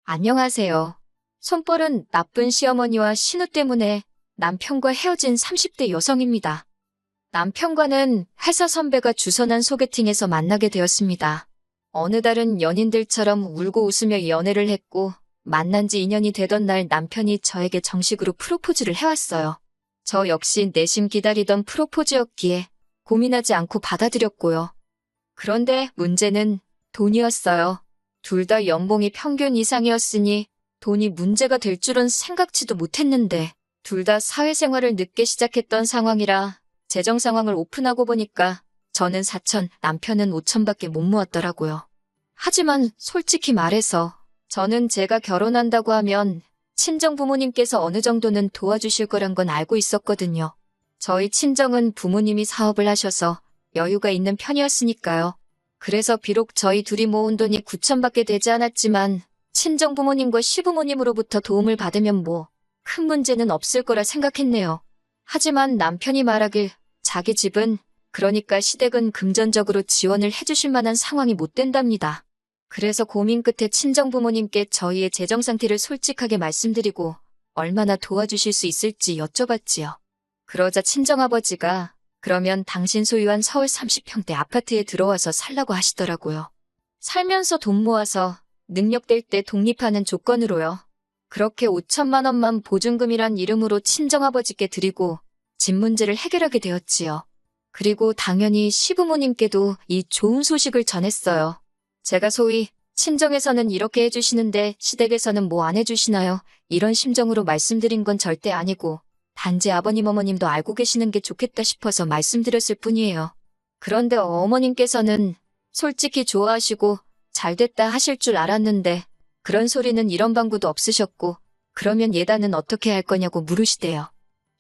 안녕하세요. 손벌은 나쁜 시어머니와 신우 때문에 남편과 헤어진 30대 여성입니다. 남편과는 회사 선배가 주선한 소개팅에서 만나게 되었습니다. 어느 달은 연인들처럼 울고 웃으며 연애를 했고 만난 지 2년이 되던 날 남편이 저에게 정식으로 프로포즈를 해왔어요. 저 역시 내심 기다리던 프로포즈였기에 고민하지 않고 받아들였고요. 그런데 문제는 돈이었어요. 둘 다 연봉이 평균 이상이었으니 돈이 문제가 될 줄은 생각지도 못했는데 둘 다 사회생활을 늦게 시작했던 상황이라 재정 상황을 오픈하고 보니까 저는 4천, 남편은 5천밖에 못 모았더라고요. 하지만 솔직히 말해서 저는 제가 결혼한다고 하면 친정 부모님께서 어느 정도는 도와주실 거란 건 알고 있었거든요. 저희 친정은 부모님이 사업을 하셔서 여유가 있는 편이었으니까요. 그래서 비록 저희 둘이 모은 돈이 9천밖에 되지 않았지만 친정 부모님과 시부모님으로부터 도움을 받으면 뭐 큰 문제는 없을 거라 생각했네요. 하지만 남편이 말하길 자기 집은 그러니까 시댁은 금전적으로 지원을 해주실 만한 상황이 못 된답니다. 그래서 고민 끝에 친정 부모님께 저희의 재정 상태를 솔직하게 말씀드리고 얼마나 도와주실 수 있을지 여쭤봤지요. 그러자 친정아버지가 그러면 당신 소유한 서울 30평대 아파트에 들어와서 살라고 하시더라고요. 살면서 돈 모아서 능력될 때 독립하는 조건으로요. 그렇게 5천만 원만 보증금이란 이름으로 친정아버지께 드리고 집 문제를 해결하게 되었지요. 그리고 당연히 시부모님께도 이 좋은 소식을 전했어요. 제가 소위 친정에서는 이렇게 해주시는데 시댁에서는 뭐 안 해주시나요? 이런 심정으로 말씀드린 건 절대 아니고 단지 아버님 어머님도 알고 계시는 게 좋겠다 싶어서 말씀드렸을 뿐이에요. 그런데 어머님께서는 솔직히 좋아하시고 잘됐다 하실 줄 알았는데 그런 소리는 이런 방구도 없으셨고 그러면 예단은 어떻게 할 거냐고 물으시대요.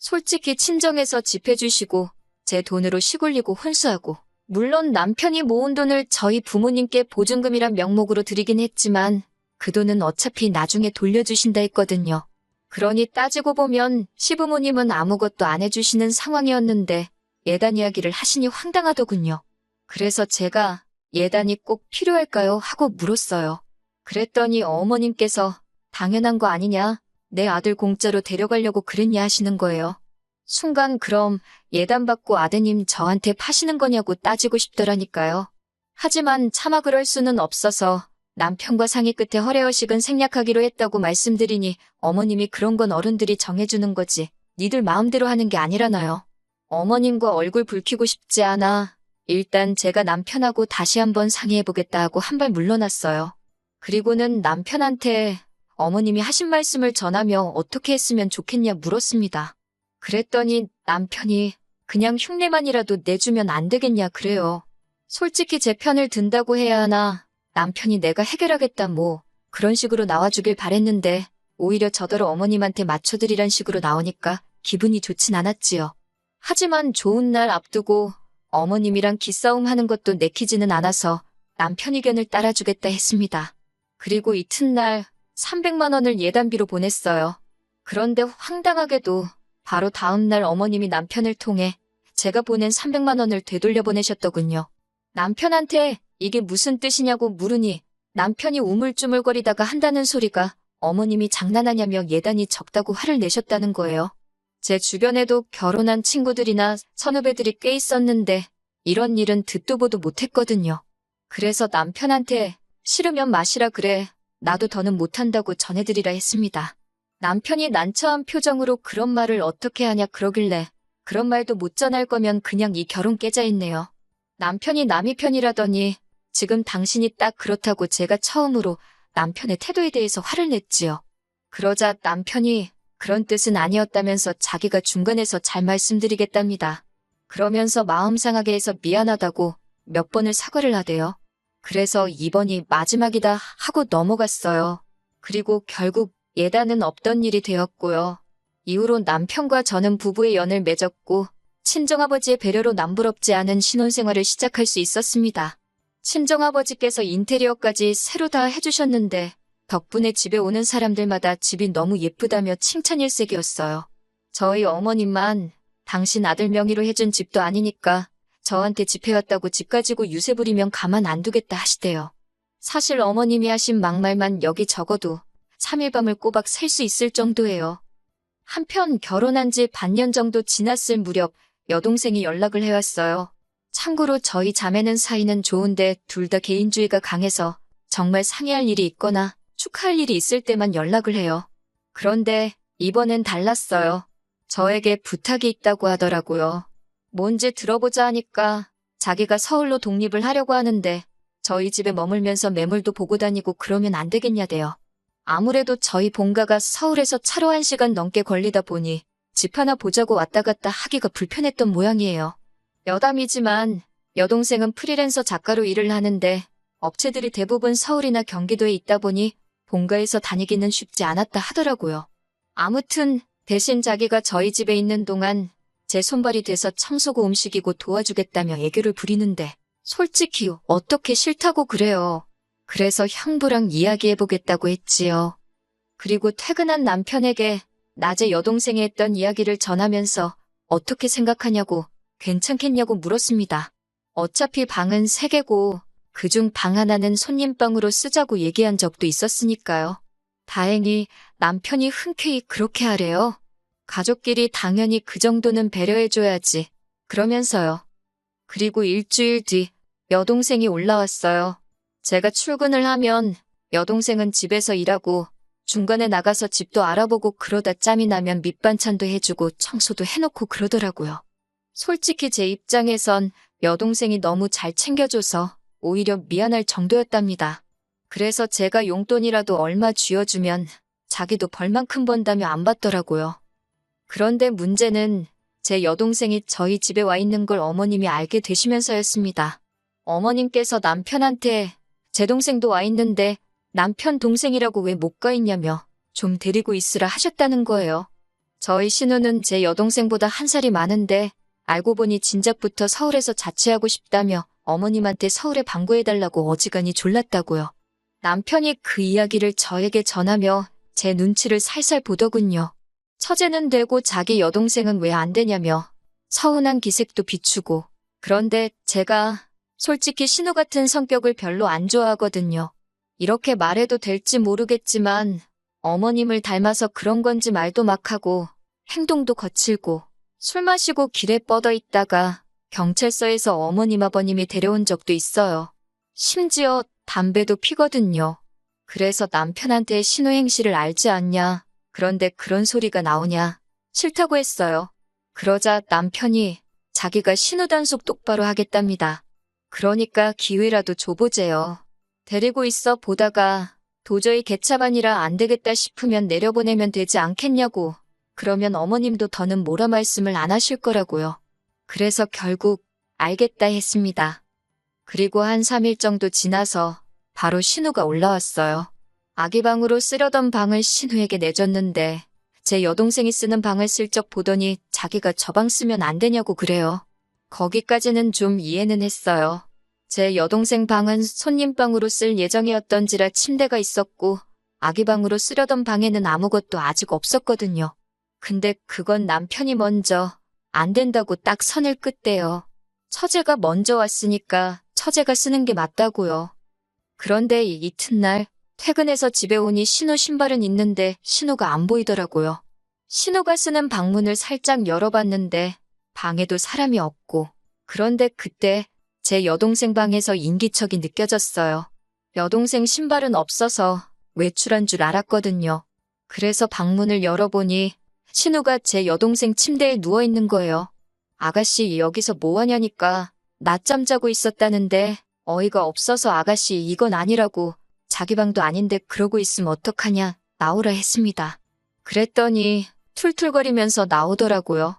솔직히 친정에서 집 해주시고 제 돈으로 시골리고 혼수하고 물론 남편이 모은 돈을 저희 부모님께 보증금이란 명목으로 드리긴 했지만 그 돈은 어차피 나중에 돌려주신다 했거든요. 그러니 따지고 보면 시부모님은 아무것도 안 해주시는 상황이었는데 예단 이야기를 하시니 황당하더군요. 그래서 제가 예단이 꼭 필요할까요? 하고 물었어요. 그랬더니 어머님께서 당연한 거 아니냐? 내 아들 공짜로 데려가려고 그랬냐 하시는 거예요. 순간 그럼 예단 받고 아드님 저한테 파시는 거냐고 따지고 싶더라니까요. 하지만 차마 그럴 수는 없어서 남편과 상의 끝에 허례허식은 생략하기로 했다고 말씀드리니 어머님이 그런 건 어른들이 정해주는 거지 니들 마음대로 하는 게 아니라나요. 어머님과 얼굴 붉히고 싶지 않아 일단 제가 남편하고 다시 한번 상의해보겠다 하고 한 발 물러났어요. 그리고는 남편한테 어머님이 하신 말씀을 전하며 어떻게 했으면 좋겠냐 물었습니다. 그랬더니 남편이 그냥 흉내만이라도 내주면 안 되겠냐 그래요. 솔직히 제 편을 든다고 해야 하나 남편이 내가 해결하겠다 뭐 그런 식으로 나와주길 바랬는데 오히려 저더러 어머님한테 맞춰드리란 식으로 나오니까 기분이 좋진 않았지요. 하지만 좋은 날 앞두고 어머님이랑 기싸움 하는 것도 내키지는 않아서 남편 의견을 따라주겠다 했습니다. 그리고 이튿날 300만 원을 예단비로 보냈어요. 그런데 황당하게도 바로 다음 날 어머님이 남편을 통해 제가 보낸 300만 원을 되돌려 보내셨더군요. 남편한테 이게 무슨 뜻이냐고 물으니 남편이 우물쭈물거리다가 한다는 소리가 어머님이 장난하냐며 예단이 적다고 화를 내셨다는 거예요. 제 주변에도 결혼한 친구들이나 선후배들이 꽤 있었는데 이런 일은 듣도 보도 못했거든요. 그래서 남편한테 싫으면 마시라 그래. 나도 더는 못한다고 전해드리라 했습니다. 남편이 난처한 표정으로 그런 말을 어떻게 하냐 그러길래 그런 말도 못 전할 거면 그냥 이 결혼 깨자 했네요. 남편이 남이 편이라더니 지금 당신이 딱 그렇다고 제가 처음으로 남편의 태도에 대해서 화를 냈지요. 그러자 남편이 그런 뜻은 아니었다면서 자기가 중간에서 잘 말씀드리겠답니다. 그러면서 마음 상하게 해서 미안하다고 몇 번을 사과를 하대요. 그래서 이번이 마지막이다 하고 넘어갔어요. 그리고 결국 예단은 없던 일이 되었고요. 이후로 남편과 저는 부부의 연을 맺었고 친정아버지의 배려로 남부럽지 않은 신혼생활을 시작할 수 있었습니다. 친정아버지께서 인테리어까지 새로 다 해주셨는데 덕분에 집에 오는 사람들마다 집이 너무 예쁘다며 칭찬일색이었어요. 저희 어머님만 당신 아들 명의로 해준 집도 아니니까 저한테 집 해왔다고 집 가지고 유세 부리면 가만 안 두겠다 하시대요. 사실 어머님이 하신 막말만 여기 적어도 3일 밤을 꼬박 셀 수 있을 정도예요. 한편 결혼한 지 반년 정도 지났을 무렵 여동생이 연락을 해왔어요. 참고로 저희 자매는 사이는 좋은데 둘 다 개인주의가 강해서 정말 상의할 일이 있거나 축하할 일이 있을 때만 연락을 해요. 그런데 이번엔 달랐어요. 저에게 부탁이 있다고 하더라고요. 뭔지 들어보자 하니까 자기가 서울로 독립을 하려고 하는데 저희 집에 머물면서 매물도 보고 다니고 그러면 안 되겠냐대요. 아무래도 저희 본가가 서울에서 차로 1시간 넘게 걸리다 보니 집 하나 보자고 왔다 갔다 하기가 불편했던 모양이에요. 여담이지만 여동생은 프리랜서 작가로 일을 하는데 업체들이 대부분 서울이나 경기도에 있다 보니 본가에서 다니기는 쉽지 않았다 하더라고요. 아무튼 대신 자기가 저희 집에 있는 동안 제 손발이 돼서 청소고 음식이고 도와주겠다며 애교를 부리는데 솔직히 어떻게 싫다고 그래요. 그래서 형부랑 이야기해보겠다고 했지요. 그리고 퇴근한 남편에게 낮에 여동생이 했던 이야기를 전하면서 어떻게 생각하냐고 괜찮겠냐고 물었습니다. 어차피 방은 3개고 그중 방 하나는 손님방으로 쓰자고 얘기한 적도 있었으니까요. 다행히 남편이 흔쾌히 그렇게 하래요. 가족끼리 당연히 그 정도는 배려해줘야지. 그러면서요. 그리고 일주일 뒤 여동생이 올라왔어요. 제가 출근을 하면 여동생은 집에서 일하고 중간에 나가서 집도 알아보고 그러다 짬이 나면 밑반찬도 해주고 청소도 해놓고 그러더라고요. 솔직히 제 입장에선 여동생이 너무 잘 챙겨줘서 오히려 미안할 정도였답니다. 그래서 제가 용돈이라도 얼마 쥐어주면 자기도 벌만큼 번다며 안 받더라고요. 그런데 문제는 제 여동생이 저희 집에 와 있는 걸 어머님이 알게 되시면서였습니다. 어머님께서 남편한테 제 동생도 와 있는데 남편 동생이라고 왜 못 가 있냐며 좀 데리고 있으라 하셨다는 거예요. 저희 신우는 제 여동생보다 1살이 많은데 알고 보니 진작부터 서울에서 자취하고 싶다며 어머님한테 서울에 방구해달라고 어지간히 졸랐다고요. 남편이 그 이야기를 저에게 전하며 제 눈치를 살살 보더군요. 처제는 되고 자기 여동생은 왜 안 되냐며 서운한 기색도 비추고. 그런데 제가 솔직히 신우 같은 성격을 별로 안 좋아하거든요. 이렇게 말해도 될지 모르겠지만 어머님을 닮아서 그런 건지 말도 막 하고 행동도 거칠고 술 마시고 길에 뻗어 있다가 경찰서에서 어머님 아버님이 데려온 적도 있어요. 심지어 담배도 피거든요. 그래서 남편한테 신우 행실을 알지 않냐. 그런데 그런 소리가 나오냐. 싫다고 했어요. 그러자 남편이 자기가 신우 단속 똑바로 하겠답니다. 그러니까 기회라도 줘보재요. 데리고 있어 보다가 도저히 개차반이라 안 되겠다 싶으면 내려보내면 되지 않겠냐고. 그러면 어머님도 더는 뭐라 말씀을 안 하실 거라고요. 그래서 결국 알겠다 했습니다. 그리고 한 3일 정도 지나서 바로 신우가 올라왔어요. 아기 방으로 쓰려던 방을 신우에게 내줬는데 제 여동생이 쓰는 방을 슬쩍 보더니 자기가 저 방 쓰면 안 되냐고 그래요. 거기까지는 좀 이해는 했어요. 제 여동생 방은 손님방으로 쓸 예정이었던지라 침대가 있었고 아기 방으로 쓰려던 방에는 아무것도 아직 없었거든요. 근데 그건 남편이 먼저 안 된다고 딱 선을 긋대요. 처제가 먼저 왔으니까 처제가 쓰는 게 맞다고요. 그런데 이튿날 퇴근해서 집에 오니 신우 신발은 있는데 신우가 안 보이더라고요. 신우가 쓰는 방문을 살짝 열어봤는데 방에도 사람이 없고. 그런데 그때 제 여동생 방에서 인기척이 느껴졌어요. 여동생 신발은 없어서 외출한 줄 알았거든요. 그래서 방문을 열어보니 신우가 제 여동생 침대에 누워있는 거예요. 아가씨 여기서 뭐하냐니까 낮잠 자고 있었다는데 어이가 없어서 아가씨 이건 아니라고 자기 방도 아닌데 그러고 있으면 어떡하냐 나오라 했습니다. 그랬더니 툴툴거리면서 나오더라고요.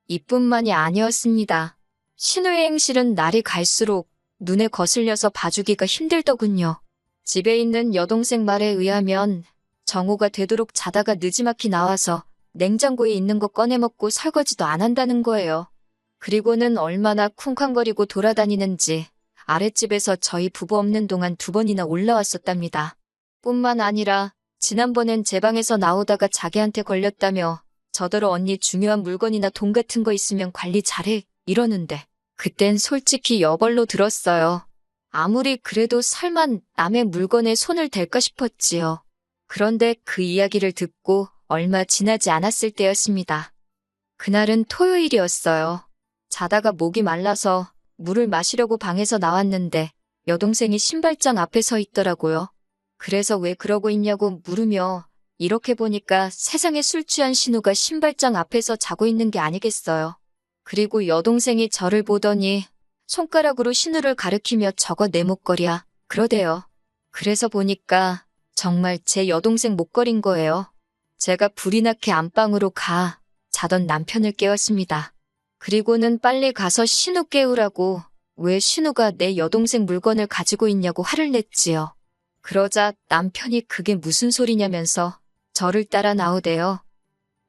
이뿐만이 아니었습니다. 신우의 행실은 날이 갈수록 눈에 거슬려서 봐주기가 힘들더군요. 집에 있는 여동생 말에 의하면 정오가 되도록 자다가 느지막이 나와서 냉장고에 있는 거 꺼내 먹고 설거지도 안 한다는 거예요. 그리고는 얼마나 쿵쾅거리고 돌아다니는지 아랫집에서 저희 부부 없는 동안 2번이나 올라왔었답니다. 뿐만 아니라 지난번엔 제 방에서 나오다가 자기한테 걸렸다며 저더러 언니 중요한 물건이나 돈 같은 거 있으면 관리 잘해 이러는데 그땐 솔직히 여벌로 들었어요. 아무리 그래도 설마 남의 물건에 손을 댈까 싶었지요. 그런데 그 이야기를 듣고 얼마 지나지 않았을 때였습니다. 그날은 토요일이었어요. 자다가 목이 말라서 물을 마시려고 방에서 나왔는데 여동생이 신발장 앞에 서 있더라고요. 그래서 왜 그러고 있냐고 물으며 이렇게 보니까 세상에 술 취한 신우가 신발장 앞에서 자고 있는 게 아니겠어요. 그리고 여동생이 저를 보더니 손가락으로 신우를 가리키며 저거 내 목걸이야. 그러대요. 그래서 보니까 정말 제 여동생 목걸이인 거예요. 제가 불이 나게 안방으로 가 자던 남편을 깨웠습니다. 그리고는 빨리 가서 신우 깨우라고 왜 신우가 내 여동생 물건을 가지고 있냐고 화를 냈지요. 그러자 남편이 그게 무슨 소리냐면서 저를 따라 나오대요.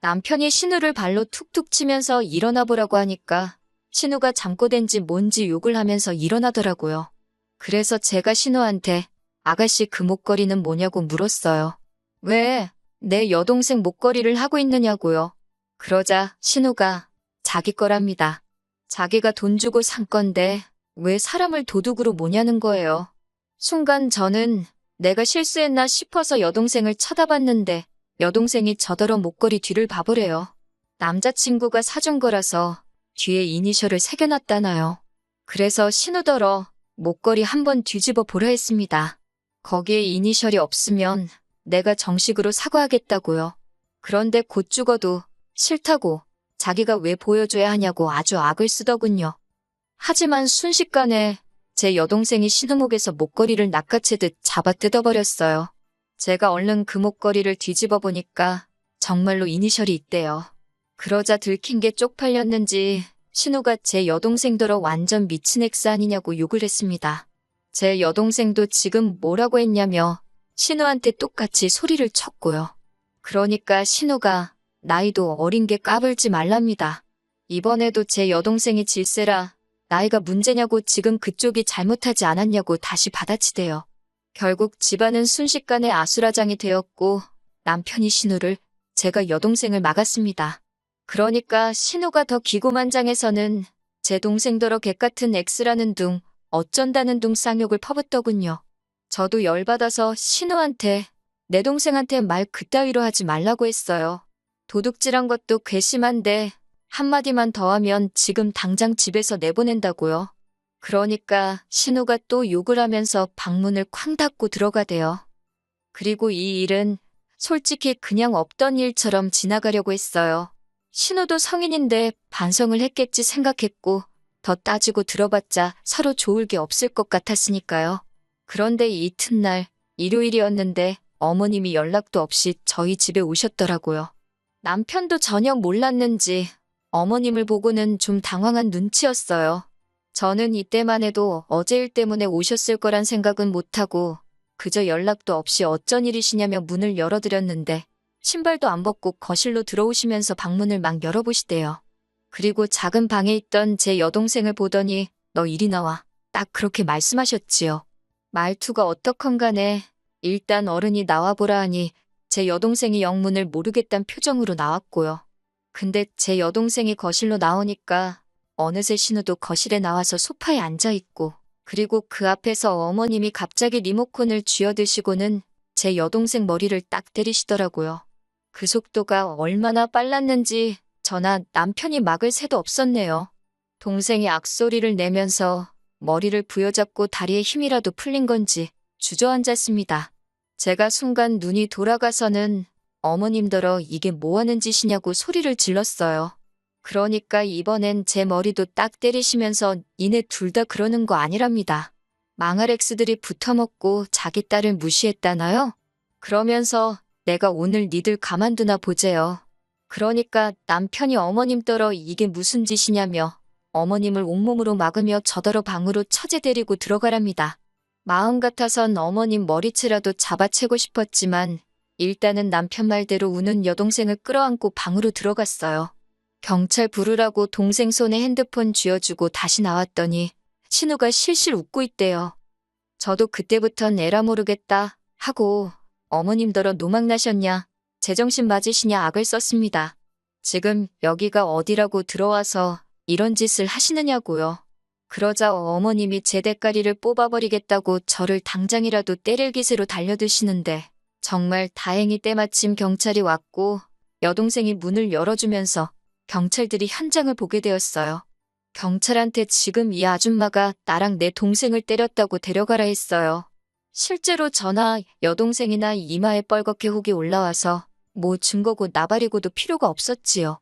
남편이 신우를 발로 툭툭 치면서 일어나 보라고 하니까 신우가 잠꼬댄지 뭔지 욕을 하면서 일어나더라고요. 그래서 제가 신우한테 아가씨 그 목걸이는 뭐냐고 물었어요. 왜 내 여동생 목걸이를 하고 있느냐고요. 그러자 신우가 자기 거랍니다. 자기가 돈 주고 산 건데 왜 사람을 도둑으로 모냐는 거예요. 순간 저는 내가 실수했나 싶어서 여동생을 쳐다봤는데 여동생이 저더러 목걸이 뒤를 봐보래요. 남자친구가 사준 거라서 뒤에 이니셜을 새겨놨다나요. 그래서 신우더러 목걸이 한번 뒤집어 보려 했습니다. 거기에 이니셜이 없으면 내가 정식으로 사과하겠다고요. 그런데 곧 죽어도 싫다고 자기가 왜 보여줘야 하냐고 아주 악을 쓰더군요. 하지만 순식간에 제 여동생이 신우목에서 목걸이를 낚아채듯 잡아 뜯어버렸어요. 제가 얼른 그 목걸이를 뒤집어 보니까 정말로 이니셜이 있대요. 그러자 들킨 게 쪽팔렸는지 신우가 제 여동생더러 완전 미친 엑스 아니냐고 욕을 했습니다. 제 여동생도 지금 뭐라고 했냐며 신우한테 똑같이 소리를 쳤고요. 그러니까 신우가 나이도 어린 게 까불지 말랍니다. 이번에도 제 여동생이 질세라 나이가 문제냐고 지금 그쪽이 잘못하지 않았냐고 다시 받아치대요. 결국 집안은 순식간에 아수라장이 되었고 남편이 신우를 제가 여동생을 막았습니다. 그러니까 신우가 더 기고만장해서는 제 동생더러 개같은 엑스라는 둥 어쩐다는 둥 쌍욕을 퍼붓더군요. 저도 열받아서 신우한테 내 동생한테 말 그따위로 하지 말라고 했어요. 도둑질한 것도 괘씸한데 한마디만 더 하면 지금 당장 집에서 내보낸다고요. 그러니까 신우가 또 욕을 하면서 방문을 쾅 닫고 들어가대요. 그리고 이 일은 솔직히 그냥 없던 일처럼 지나가려고 했어요. 신우도 성인인데 반성을 했겠지 생각했고 더 따지고 들어봤자 서로 좋을 게 없을 것 같았으니까요. 그런데 이튿날 일요일이었는데 어머님이 연락도 없이 저희 집에 오셨더라고요. 남편도 전혀 몰랐는지 어머님을 보고는 좀 당황한 눈치였어요. 저는 이때만 해도 어제 일 때문에 오셨을 거란 생각은 못하고 그저 연락도 없이 어쩐 일이시냐며 문을 열어드렸는데 신발도 안 벗고 거실로 들어오시면서 방문을 막 열어보시대요. 그리고 작은 방에 있던 제 여동생을 보더니 너 이리 나와. 딱 그렇게 말씀하셨지요. 말투가 어떻건 간에 일단 어른이 나와보라 하니 제 여동생이 영문을 모르겠단 표정으로 나왔고요. 근데 제 여동생이 거실로 나오니까 어느새 신우도 거실에 나와서 소파에 앉아있고 그리고 그 앞에서 어머님이 갑자기 리모컨을 쥐어드시고는 제 여동생 머리를 딱 때리시더라고요. 그 속도가 얼마나 빨랐는지 저나 남편이 막을 새도 없었네요. 동생이 악소리를 내면서 머리를 부여잡고 다리에 힘이라도 풀린 건지 주저앉았습니다. 제가 순간 눈이 돌아가서는 어머님더러 이게 뭐하는 짓이냐고 소리를 질렀어요. 그러니까 이번엔 제 머리도 딱 때리시면서 니네 둘 다 그러는 거 아니랍니다. 망할 엑스들이 붙어먹고 자기 딸을 무시했다나요? 그러면서 내가 오늘 니들 가만두나 보재요. 그러니까 남편이 어머님더러 이게 무슨 짓이냐며 어머님을 온몸으로 막으며 저더러 방으로 처제 데리고 들어가랍니다. 마음 같아선 어머님 머리채라도 잡아채고 싶었지만 일단은 남편 말대로 우는 여동생을 끌어안고 방으로 들어갔어요. 경찰 부르라고 동생 손에 핸드폰 쥐어주고 다시 나왔더니 신우가 실실 웃고 있대요. 저도 그때부턴 에라 모르겠다 하고 어머님더러 노망나셨냐, 제정신 맞으시냐 악을 썼습니다. 지금 여기가 어디라고 들어와서 이런 짓을 하시느냐고요. 그러자 어머님이 제 대가리를 뽑아버리겠다고 저를 당장이라도 때릴 기세로 달려드시는데 정말 다행히 때마침 경찰이 왔고 여동생이 문을 열어주면서 경찰들이 현장을 보게 되었어요. 경찰한테 지금 이 아줌마가 나랑 내 동생을 때렸다고 데려가라 했어요. 실제로 저나 여동생이나 이마에 뻘겋게 혹이 올라와서 뭐 증거고 나발이고도 필요가 없었지요.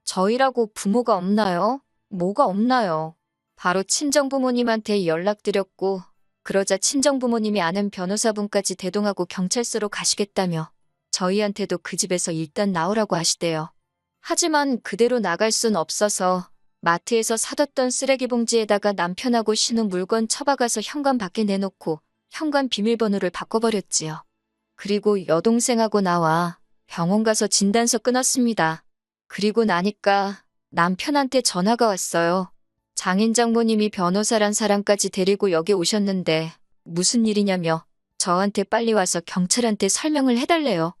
저희라고 부모가 없나요? 뭐가 없나요? 바로 친정부모님한테 연락드렸고 그러자 친정부모님이 아는 변호사분까지 대동하고 경찰서로 가시겠다며 저희한테도 그 집에서 일단 나오라고 하시대요. 하지만 그대로 나갈 순 없어서 마트에서 사뒀던 쓰레기 봉지에다가 남편하고 신우 물건 처박아서 현관 밖에 내놓고 현관 비밀번호를 바꿔버렸지요. 그리고 여동생하고 나와 병원 가서 진단서 끊었습니다. 그리고 나니까 남편한테 전화가 왔어요. 장인 장모님이 변호사란 사람까지 데리고 여기 오셨는데 무슨 일이냐며 저한테 빨리 와서 경찰한테 설명을 해달래요.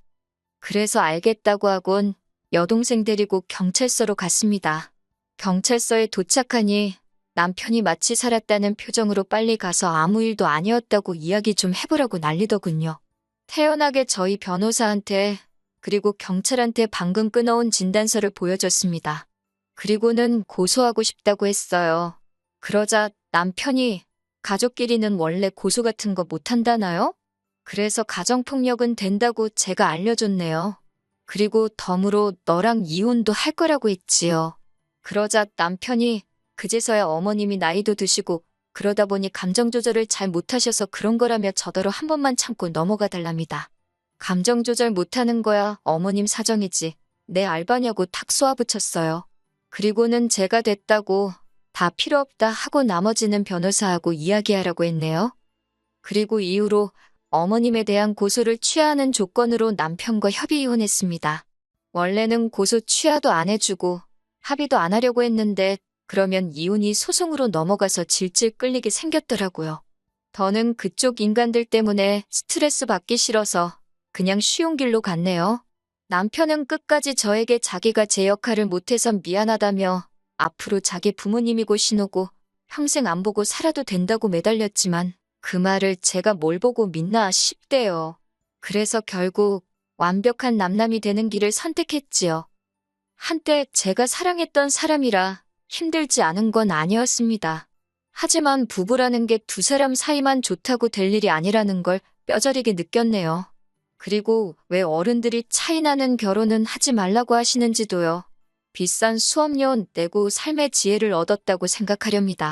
그래서 알겠다고 하곤 여동생 데리고 경찰서로 갔습니다. 경찰서에 도착하니 남편이 마치 살았다는 표정으로 빨리 가서 아무 일도 아니었다고 이야기 좀 해보라고 난리더군요. 태연하게 저희 변호사한테 그리고 경찰한테 방금 끊어온 진단서를 보여줬습니다. 그리고는 고소하고 싶다고 했어요. 그러자 남편이 가족끼리는 원래 고소 같은 거 못한다나요? 그래서 가정폭력은 된다고 제가 알려줬네요. 그리고 덤으로 너랑 이혼도 할 거라고 했지요. 그러자 남편이 그제서야 어머님이 나이도 드시고 그러다 보니 감정 조절을 잘 못하셔서 그런 거라며 저더러 한 번만 참고 넘어가 달랍니다. 감정 조절 못하는 거야 어머님 사정이지. 내 알바냐고 탁 쏘아붙였어요. 그리고는 제가 됐다고 다 필요 없다 하고 나머지는 변호사하고 이야기하라고 했네요. 그리고 이후로 어머님에 대한 고소를 취하하는 조건으로 남편과 협의 이혼했습니다. 원래는 고소 취하도 안 해주고 합의도 안 하려고 했는데 그러면 이혼이 소송으로 넘어가서 질질 끌리게 생겼더라고요. 더는 그쪽 인간들 때문에 스트레스 받기 싫어서 그냥 쉬운 길로 갔네요. 남편은 끝까지 저에게 자기가 제 역할을 못해서 미안하다며 앞으로 자기 부모님이고 신우고 평생 안 보고 살아도 된다고 매달렸지만 그 말을 제가 뭘 보고 믿나 싶대요. 그래서 결국 완벽한 남남이 되는 길을 선택했지요. 한때 제가 사랑했던 사람이라 힘들지 않은 건 아니었습니다. 하지만 부부라는 게 두 사람 사이만 좋다고 될 일이 아니라는 걸 뼈저리게 느꼈네요. 그리고 왜 어른들이 차이나는 결혼은 하지 말라고 하시는지도요. 비싼 수업료 내고 삶의 지혜를 얻었다고 생각하렵니다.